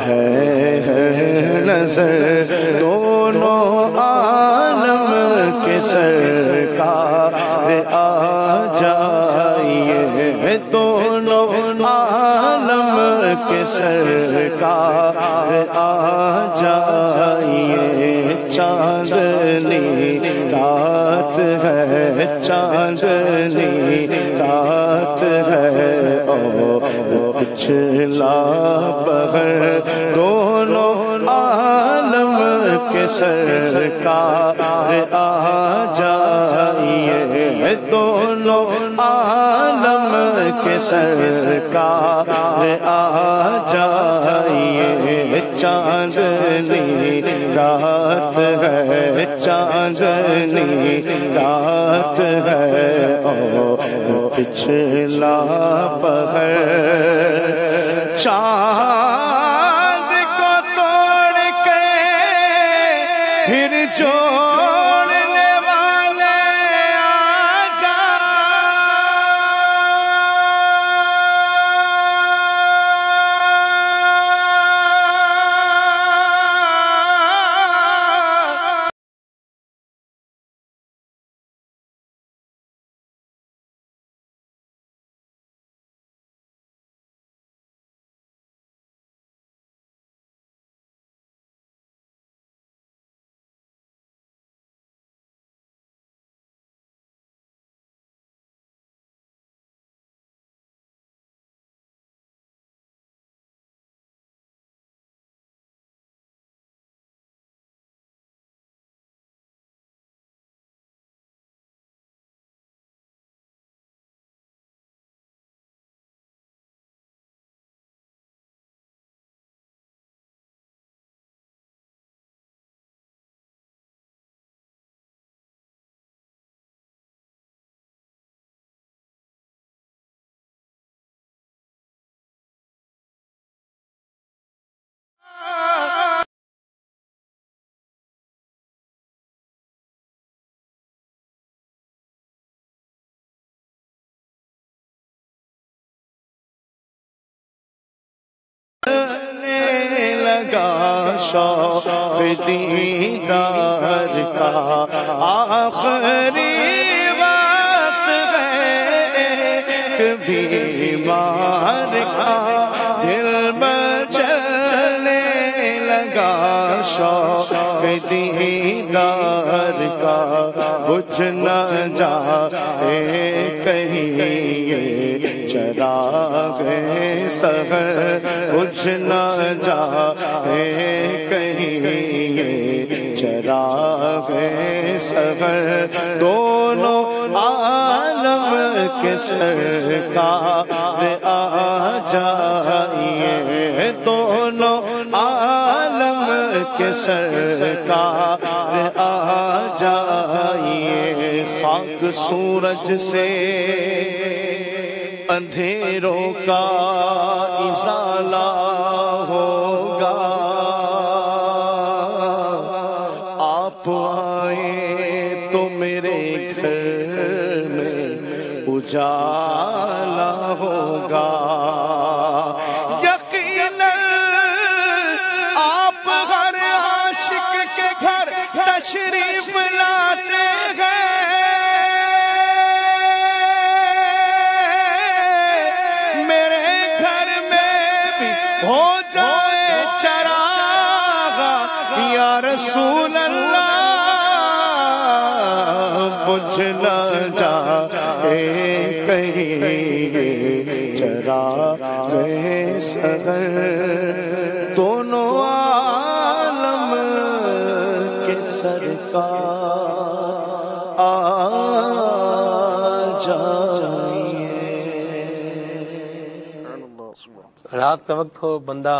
ہے نظر دونوں عالم کے سرکار آ جائیے، دونوں عالم کے سرکار آ جائیے۔ چاندنی رات ہے، چاندنی رات ہے، پچھلا بہر دونوں عالم کے سرکار آ جائیے، دونوں عالم کے سرکار آ جائیے۔ چاندنی رات ہے، چاندنی رات ہے، پچھلا بہر چاند کو توڑ کے پھر جوڑنے والے آ جا۔ شوق دیدار کا آخری وقت ہے، کبھی مار کا دل بچلنے لگا، شوق دیدار کا بجھ نہ جائے کہیں چراغ سحر، بجھ نہ جائے کہیں چراغ سحر، دونوں عالم کے سرکار آ جائیے، دونوں عالم کے سرکار آ جائیے۔ خاک سورج سے اندھیروں کا ازالہ ہوگا، آپ آئے تو میرے گھر میں اجالا ہوگا۔ یقیناً آپ ہر عاشق کے گھر تشریف لاتے ہیں، ہو جائے چراغ یا رسول اللہ، بجھ نہ جائے کہیں چراغ سحر، دونوں عالم کے سرکار آ جائیے۔ رات کا وقت ہو، بندہ